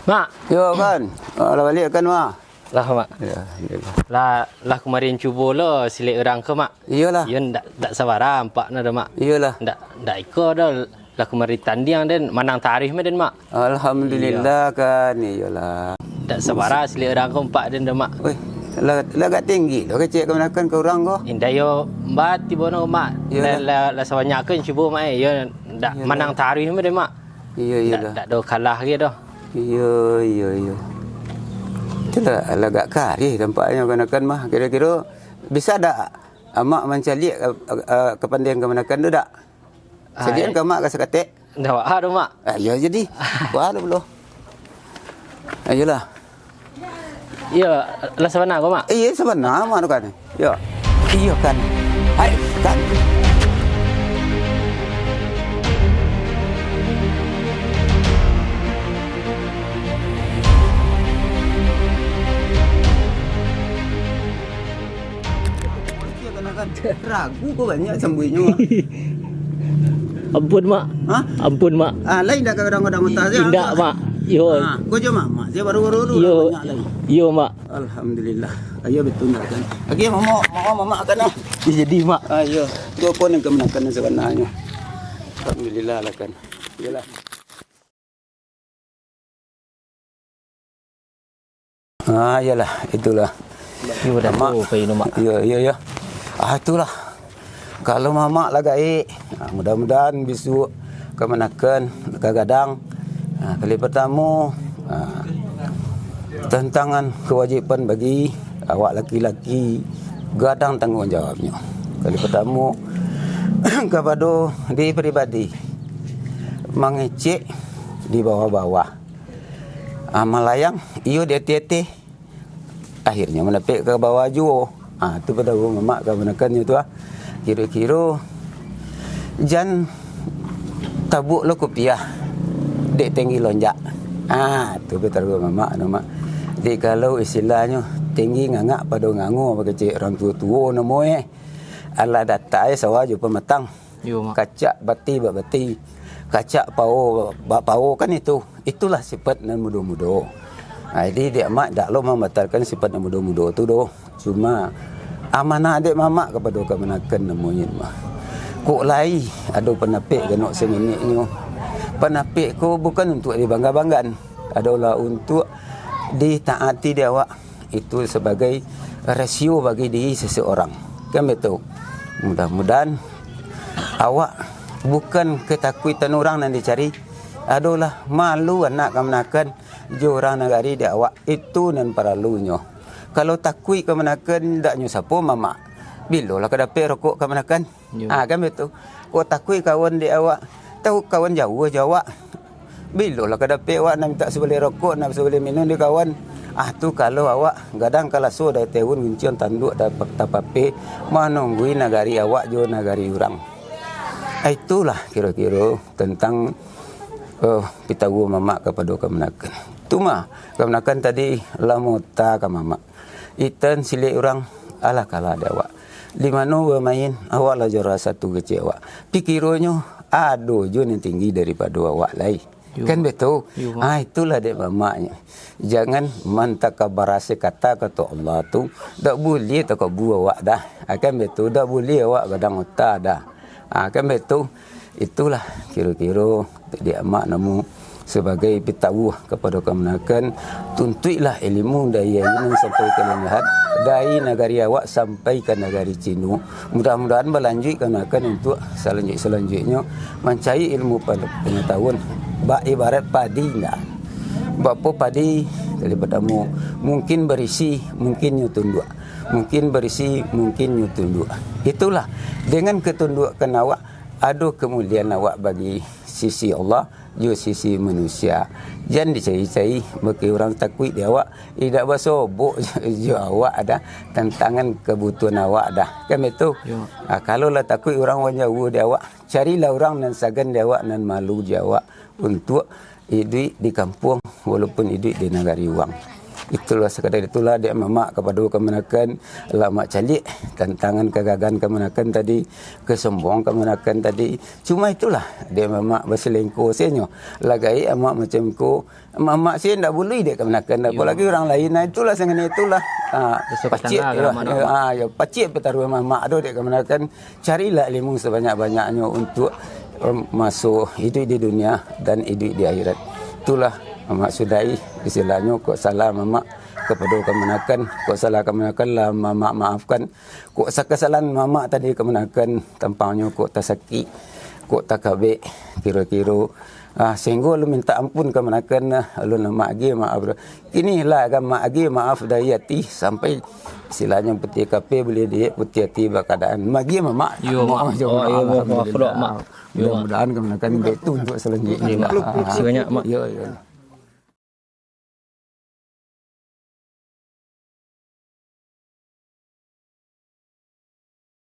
Mak. Yo kan. Dah balik kan mak? Lah mak. Ya, alhamdulillah. Lah kemarin cuba lah silik orang ke mak. Iyalah. Ya ndak sabar nampak dah mak. Iyalah. Ndak ikut dah. Lah kemarin tanding dan menang tarikh dan mak. Alhamdulillah kan. Iyalah. Ndak sabar silik orang ke empat dan dah mak. Weh, lagak tinggi dah kecil ke menakan ke orang kau. Indah yo mbat tiba no mak. Lah sebanyak kan cuba mak ya ndak menang tarikh dan mak. Iyalah. Ndak do kalah lagi dah. Iya. Itulah lagak kari tampaknya kenakan mah. Kira-kira bisa tak amak mencalik kepandian kemenakan tu tak? Sedian ke mak kasih katek? Dah wah dah mak. Ya jadi. Wah dah belum. Ayolah. Ya, lah sebenar kau mak. Iya sebenar mak tu kan. Ya. Iya kan. Hai kan. Ragu kau banyak sembuhnya. Ampun mak. Ha? Ampun mak. Lain dah kadang-kadang utas dia. Indak mak. Yo. Kau je mak. Saya baru-baru Yo. banyak lagi. Yo mak. Alhamdulillah. Ayo betul nak kan. Lagi mama akan ah. Jadi mak. Ayo. Dua pun yang kemenakan sebenarnya. Alhamdulillah lah kan. Iyalah. Iyalah, itulah. Yo dah mak. Mak. Ya. Itulah. Kalau mamak lah gaik, mudah-mudahan besok kemenakan kadang kali pertama tentangan kewajipan bagi awak laki-laki gadang tanggungjawabnya. Kali pertama kepada diri pribadi mengecek di bawah-bawah. Melayang iyo dia tiete akhirnya menepek ke bawah juga. Tu pada mamak kemenakannya tu kira-kira jan tabuk lo kopiah dek tinggi lonjak. Tu betul mamak nama. Jadi kalau istilahnya tinggi ngangak pada ngangu apa kecil orang tua-tua namanya. Ala datai sawaju pemetang. Kacak bati bati. Kacak pau kan itu. Itulah sifat nan muda-muda. Jadi dia mak dak lo membatalkan sifat nan muda-muda tu doh. Cuma amanah adik mamak kepada kemenakan namanya mah. Kok lai ada penapik genok seminit ni. Penapik ko bukan untuk dibangga-banggaan. Adalah untuk ditaati dia awak. Itu sebagai rasio bagi diri seseorang. Kan betul. Mudah-mudahan awak bukan ketakutan orang yang dicari. Adalah malu anak kemenakan jo orang negari dia awak. Itu nan paralunya. Kalau takui kemenakan tak nyusapo mama. Bila lah kedapet rokok kemenakan. Kan betul. Kau takui kawan dia awak. Tahu kawan jauh awak. Bila lah kedapet awak nak tak sebeli rokok, nak sebeli minum dia kawan. Tu kalau awak gadang kalaso dah tahun guncian tanduk dah tapape menunggui negari awak jo negari orang. Itulah kira-kira tentang pitagu mama kepada kemenakan. Tu mah kemenakan tadi lamota ke mama. Itan silik orang ala kala ada awak. Di mana bermain awak lah juara satu kecil awak. Pikirannya aduh jun yang tinggi daripada awak lain. Kan betul. Itulah dek mamaknya. Jangan mentakabarasi kata Allah tu tak boleh tak buat awak dah. Kan betul tak boleh awak gadang otak dah. Kan betul. Itulah kira-kira dia mak namu sebagai pitawu kepada kemenakan tuntuilah ilmu daya ini sampai ke lengahat dari negari awak sampai ke negari Cina. Mudah-mudahan berlanjut kemenakan untuk selanjutnya mencari ilmu pengetahuan. Ibarat padi enggak. Bapa padi daripada mungkin berisi mungkin nyutun dua. Mungkin berisi mungkin nyutun dua. Itulah dengan ketundukan awak ada kemuliaan awak bagi sisi Allah juga sisi manusia. Jangan dicari-cari bagi orang takut dia awak tidak bersobok je awak ada tantangan kebutuhan awak dah. Kan betul? Kalau lah takut orang jauh dia awak, carilah orang nan sagan dia awak nan malu dia awak untuk hidup di kampung walaupun hidup di negari wang. Itulah sekadar itulah dia mamak kepada kemenakan lama calik tantangan kegagalan kemenakan tadi, kesombong kemenakan tadi. Cuma itulah dia mamak berselingkuh senyo. Lagai amak macam ko, mamak sen tak boleh dia kemenakan. Apalagi orang lain. Nah itulah sangat itulah. Pacik ya pacik petaruh mamak tu dia kemenakan. Carilah ilmu sebanyak-banyaknya untuk masuk hidup di dunia dan hidup di akhirat. Itulah mamak sudai istilahnya kok salah mamak kepada kemenakan, kok salah kemenakan lah mamak maafkan. Kok kesalahan mamak tadi kemenakan tampangnya kok tak sakit, kok tak kabik kira-kira sehingga lu minta ampun kemenakan lu nama agi maaf. Inilah kan mak agi maaf dari hati sampai istilahnya putih kape boleh dia putih hati berkeadaan. Magi mamak maaf Mak. mudah-mudahan kemenakan itu untuk selanjutnya. Terima kasih banyak mak. Ya.